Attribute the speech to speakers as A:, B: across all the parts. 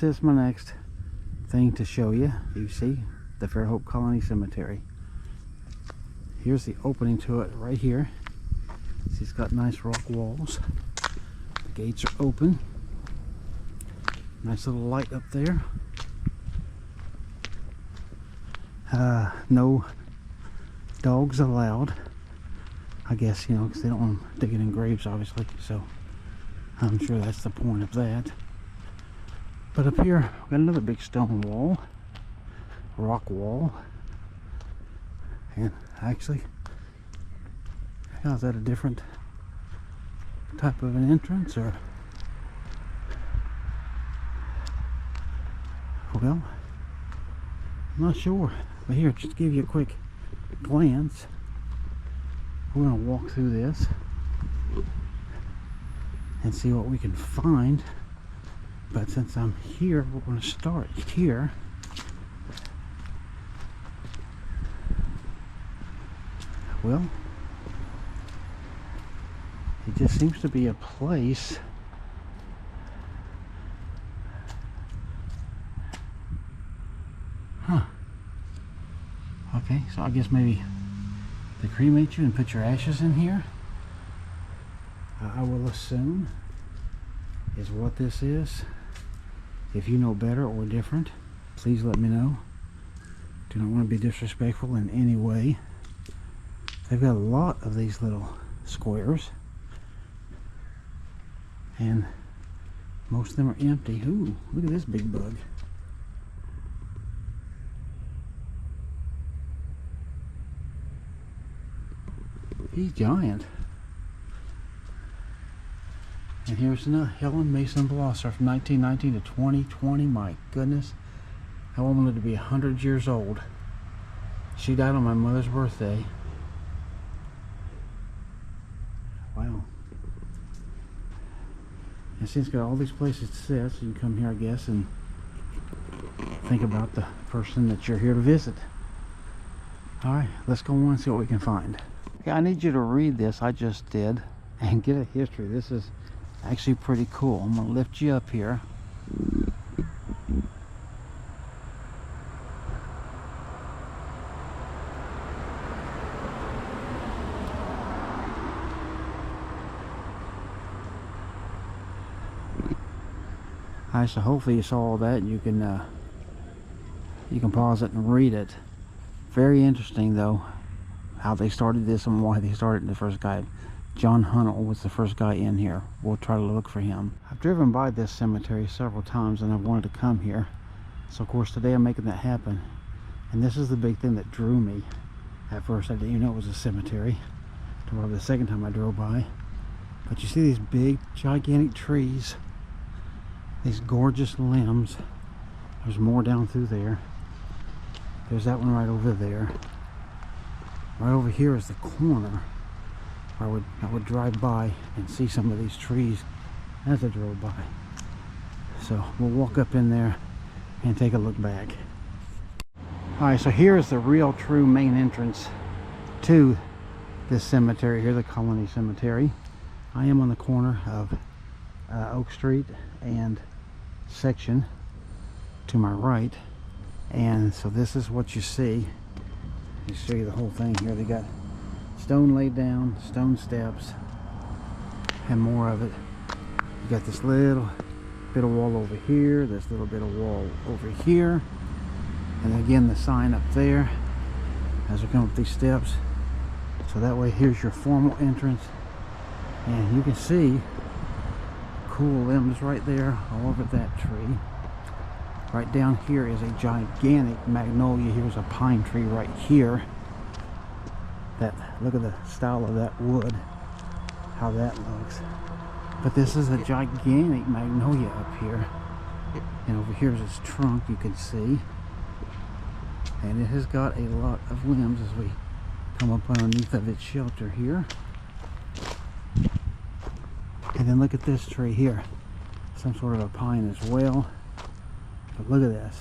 A: this is my next thing to show you. You see the Fairhope Colony Cemetery. Here's the opening to it right here. See, it's got nice rock walls. The gates are open. Nice little light up there. No dogs allowed. I guess, you know, because they don't want them digging in graves, obviously. So I'm sure that's the point of that. But up here, we've got another big stone wall, rock wall. And actually, is that a different type of an entrance, or? Well, I'm not sure. But here, just to give you a quick glance, we're going to walk through this and see what we can find. But since I'm here, we're going to start here. Well, it just seems to be a place okay, so I guess maybe they cremate you and put your ashes in here. I will assume is what this is. If you know better or different, please let me know. Do not want to be disrespectful in any way. They've got a lot of these little squares, and most of them are empty. Ooh, look at this big bug. He's giant. And here's another Helen Mason Blosser from 1919 to 2020. My goodness, that woman lived to be 100 years old. She died on my mother's birthday. Wow. And see, it's got all these places to sit, so you can come here, I guess, and think about the person that you're here to visit. Alright, let's go on and see what we can find. Okay, I need you to read this, I just did, and get a history. This is actually pretty cool. I'm going to lift you up here. Alright, so hopefully you saw all that and you can pause it and read it. Very interesting though, how they started this and why they started. The first guy, John Hunnell, was the first guy in here. We'll try to look for him. I've driven by this cemetery several times and I've wanted to come here. So of course today I'm making that happen. And this is the big thing that drew me. At first I didn't even know it was a cemetery, until the second time I drove by. But you see these big, gigantic trees. These gorgeous limbs. There's more down through there. There's that one right over there. Right over here is the corner where I would drive by and see some of these trees as I drove by. So we'll walk up in there and take a look back. Alright, so here is the real true main entrance to this cemetery here, the Colony Cemetery. I am on the corner of Oak Street and Section to my right, and so this is what you see. Let me show you the whole thing here. They got stone laid down, stone steps, and more of it. You got this little bit of wall over here, this little bit of wall over here, and again the sign up there as we come up these steps. So that way, here's your formal entrance, and you can see cool limbs right there all over that tree. Right down here is a gigantic magnolia. Here's a pine tree right here. Look at the style of that wood, how that looks. But this is a gigantic magnolia up here, and over here is its trunk, you can see, and it has got a lot of limbs as we come up underneath of its shelter here. And then look at this tree here, some sort of a pine as well. But look at this.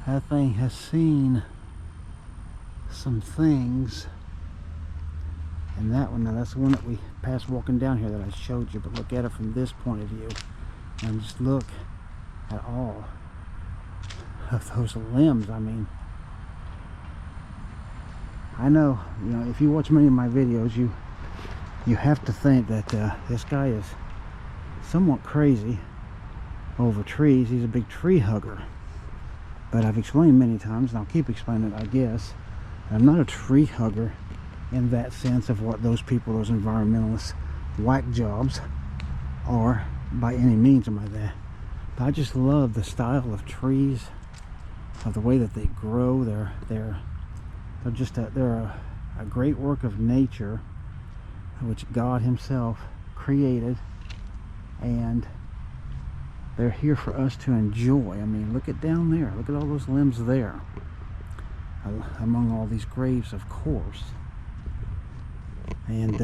A: That thing has seen some things. And that one, now that's the one that we passed walking down here that I showed you, but look at it from this point of view. And just look at all of those limbs. I mean, I know, you know, if you watch many of my videos, you have to think that this guy is somewhat crazy over trees. He's a big tree hugger. But I've explained many times, and I'll keep explaining it, I guess, I'm not a tree hugger in that sense of what those people, those environmentalists, whack jobs are by any means. Am I that? But I just love the style of trees, of the way that they grow. They're just they're a great work of nature, which God Himself created, and they're here for us to enjoy. I mean, look at down there. Look at all those limbs there, among all these graves, of course. And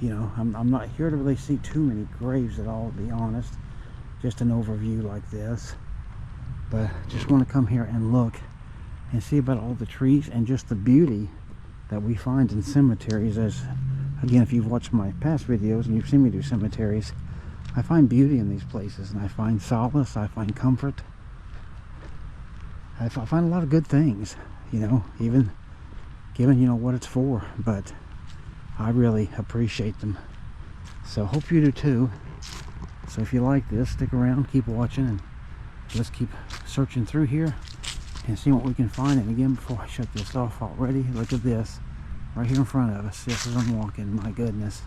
A: you know, I'm not here to really see too many graves at all, to be honest. Just an overview like this, but just want to come here and look and see about all the trees and just the beauty that we find in cemeteries. As again, if you've watched my past videos and you've seen me do cemeteries, I find beauty in these places, and I find solace, I find comfort, I find a lot of good things, you know, even given, you know, what it's for. But I really appreciate them, so hope you do too. So if you like this, stick around, keep watching, and let's keep searching through here and see what we can find. And again, before I shut this off already, look at this right here in front of us, just as I'm walking. My goodness,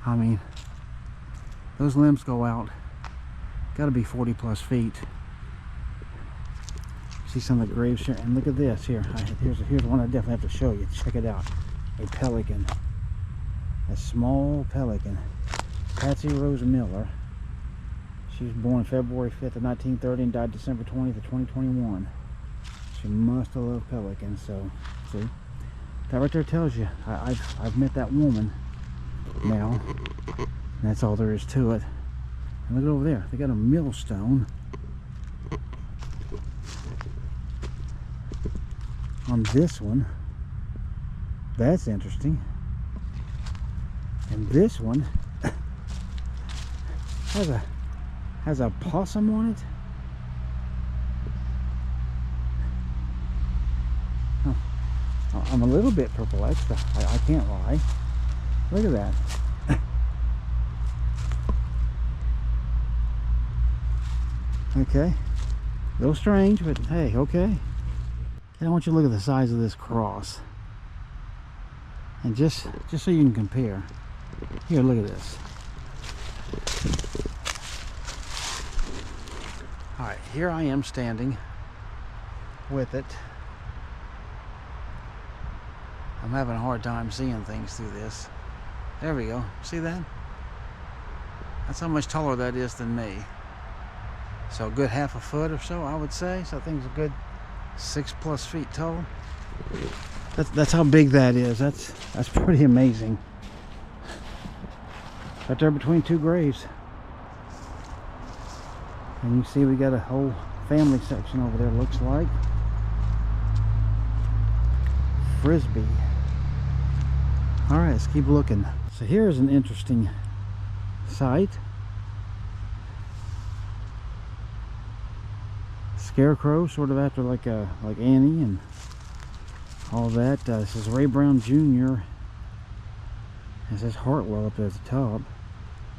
A: I mean, those limbs go out, got to be 40 plus feet. See some of the graves here, and look at this here. Here's one I definitely have to show you. Check it out. A pelican, a small pelican. Patsy Rose Miller. She was born February 5th of 1930 and died December 20th of 2021. She must have loved pelicans. So, see, that right there tells you I've met that woman now. And that's all there is to it. And look over there. They got a millstone on this one. That's interesting. And this one has a possum on it. Oh, I'm a little bit perplexed. I can't lie. Look at that. Okay, a little strange, but hey, okay. And I want you to look at the size of this cross, and just so you can compare. Here, look at this. All right, here I am standing with it. I'm having a hard time seeing things through this. There we go. See that? That's how much taller that is than me. So a good half a foot or so, I would say. So I think it's a good 6+ feet tall. That's how big that is. That's pretty amazing. Right there between two graves. And you see we got a whole family section over there, looks like. Frisbee. Alright, let's keep looking. So here's an interesting sight. Scarecrow, sort of after like Annie and all that. This is Ray Brown Jr. It says Hartwell up there at the top.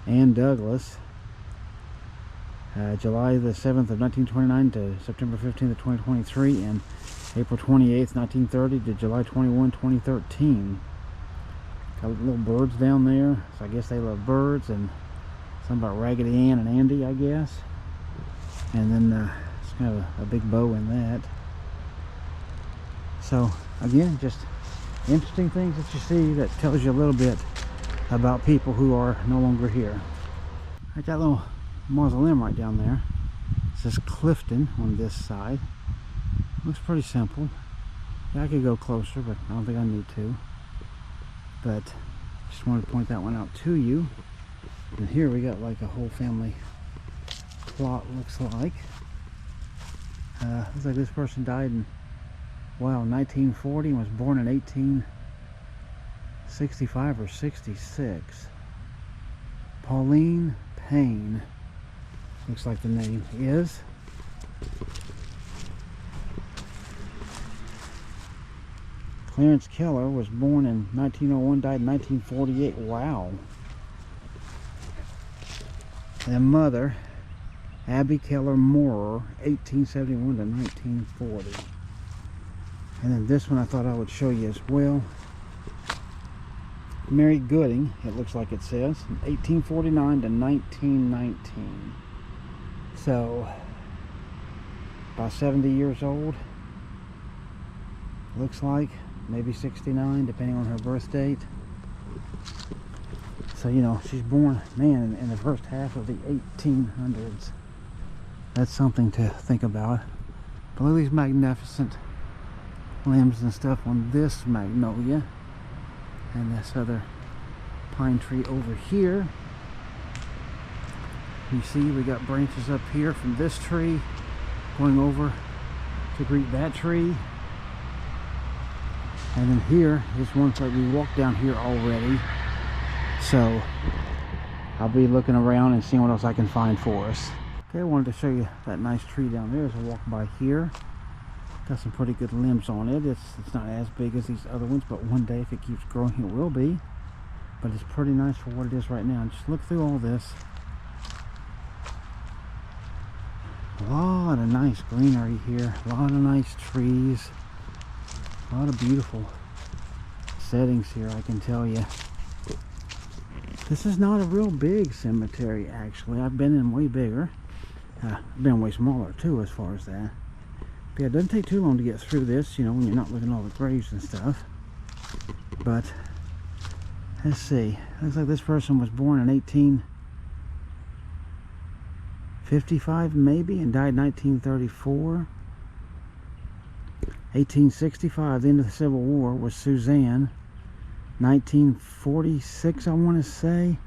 A: Ann Douglas. July the 7th of 1929 to September 15th of 2023, and April 28th, 1930 to July 21, 2013. Got little birds down there, so I guess they love birds, and something about Raggedy Ann and Andy, I guess. And then it's kind of a big bow in that. So again, just interesting things that you see that tells you a little bit about people who are no longer here. I got a little mausoleum right down there. It says Clifton on this side. Looks pretty simple. Yeah, I could go closer, but I don't think I need to. But just wanted to point that one out to you. And here we got like a whole family plot, looks like. Looks like this person died in, wow, 1940 and was born in 1865 or 66. Pauline Payne. looks like the name is. Clarence Keller was born in 1901, died in 1948. Wow. And mother, Abby Keller Moorer, 1871 to 1940. And then this one I thought I would show you as well. Mary Gooding, it looks like it says, 1849 to 1919. So, about 70 years old. Looks like, maybe 69, depending on her birth date. So, you know, she's born, man, in the first half of the 1800s. That's something to think about. But look at these magnificent limbs and stuff on this magnolia. And this other pine tree over here. You see we got branches up here from this tree going over to greet that tree. And then here is one place we walked down here already. So I'll be looking around and seeing what else I can find for us. Okay, I wanted to show you that nice tree down there as I walk by here. Got some pretty good limbs on it. It's not as big as these other ones, but one day if it keeps growing it will be. But it's pretty nice for what it is right now. Just look through all this. A lot of nice greenery here. A lot of nice trees. A lot of beautiful settings here, I can tell you. This is not a real big cemetery, actually. I've been in way bigger. I've been way smaller too as far as that. Yeah, it doesn't take too long to get through this, you know, when you're not looking at all the graves and stuff. But let's see. Looks like this person was born in 1855 maybe and died in 1934. 1865, the end of the Civil War, was Suzanne. 1946, I want to say.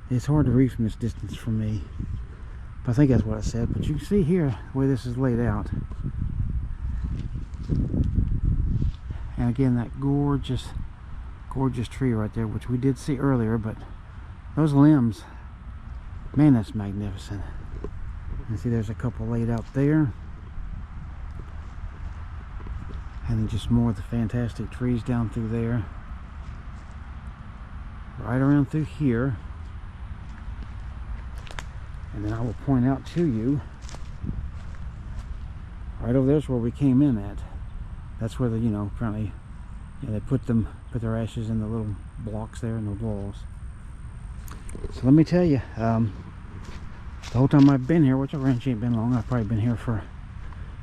A: It's hard to read from this distance for me, but I think that's what it said. But you can see here the way this is laid out. And again, that gorgeous tree right there, which we did see earlier, but those limbs, man, that's magnificent. And see there's a couple laid out there. And then just more of the fantastic trees down through there. Right around through here. And then I will point out to you, right over there's where we came in at. That's where the, you know, apparently, you know, they put their ashes in the little blocks there in the walls. So let me tell you, the whole time I've been here, which I ranch ain't been long, I've probably been here for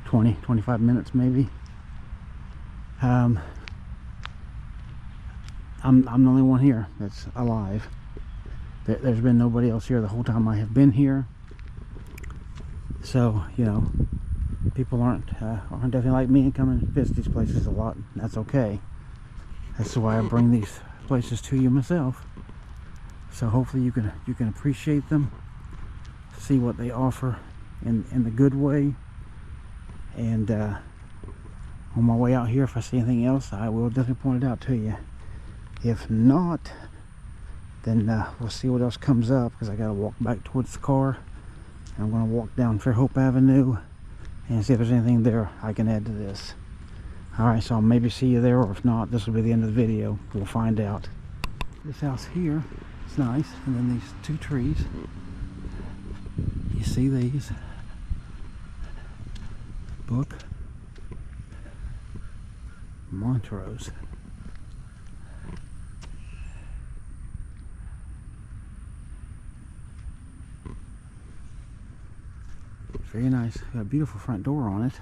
A: 20-25 minutes maybe. I'm the only one here that's alive. There's been nobody else here the whole time I have been here. So, you know, people aren't definitely like me and come and visit these places a lot. That's okay. That's why I bring these places to you myself. So hopefully you can appreciate them, see what they offer in the good way. And on my way out here, if I see anything else, I will definitely point it out to you. If not, then we'll see what else comes up, because I got to walk back towards the car. And I'm going to walk down Fairhope Avenue and see if there's anything there I can add to this. Alright, so I'll maybe see you there, or if not, this will be the end of the video. We'll find out. This house here is nice, and then these two trees. You see these? Book Montrose. Very nice. Got a beautiful front door on it.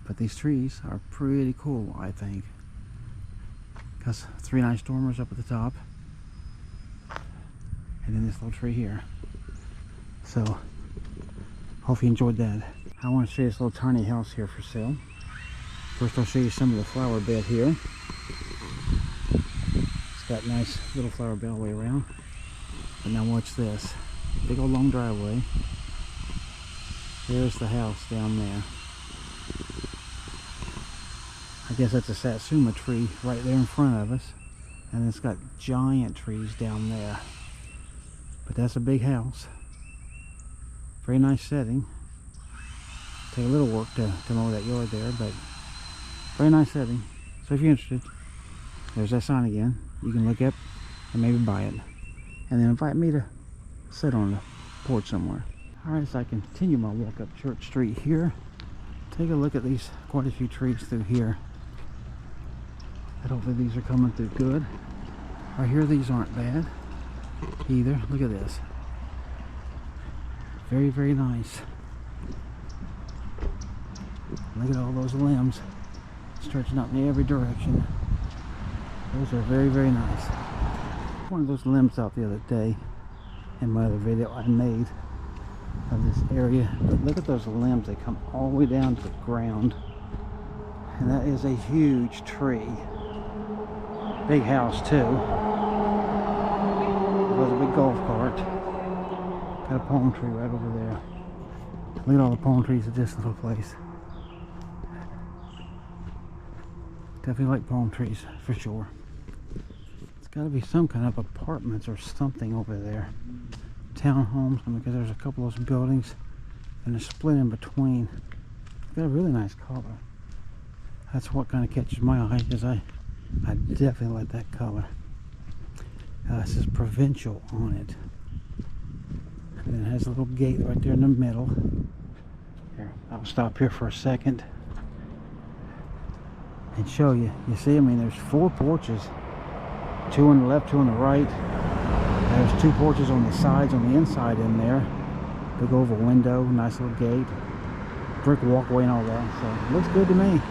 A: But these trees are pretty cool, I think. Got 3 nice dormers up at the top. And then this little tree here. So, hope you enjoyed that. I want to show you this little tiny house here for sale. First I'll show you some of the flower bed here. It's got nice little flower bed all the way around. But now watch this. Big old long driveway. There's the house down there. I guess that's a satsuma tree right there in front of us. And it's got giant trees down there. But that's a big house. Very nice setting. Take a little work to mow that yard there, but very nice setting. So if you're interested, there's that sign again. You can look up and maybe buy it, and then invite me to sit on the porch somewhere. Alright, so I continue my walk up Church Street here. Take a look at these, quite a few trees through here. And hopefully these are coming through good. Right here, these aren't bad either. Look at this. Very, very nice. Look at all those limbs stretching out in every direction. Those are very, very nice. One of those limbs out the other day in my other video I made of this area. But look at those limbs. They come all the way down to the ground. And that is a huge tree. Big house too. There's a big golf cart. Got a palm tree right over there. Look at all the palm trees at this little place. Definitely like palm trees for sure. It's got to be some kind of apartments or something over there. Townhomes, because there's a couple of those buildings and a split in between. It's got a really nice color. That's what kind of catches my eye, because I definitely like that color. It says Provincial on it. And it has a little gate right there in the middle. Here, I'll stop here for a second and show you. You see, I mean, there's 4 porches. 2 on the left, 2 on the right. There's 2 porches on the sides, on the inside in there. Big oval window, nice little gate. Brick walkway and all that. So, it looks good to me.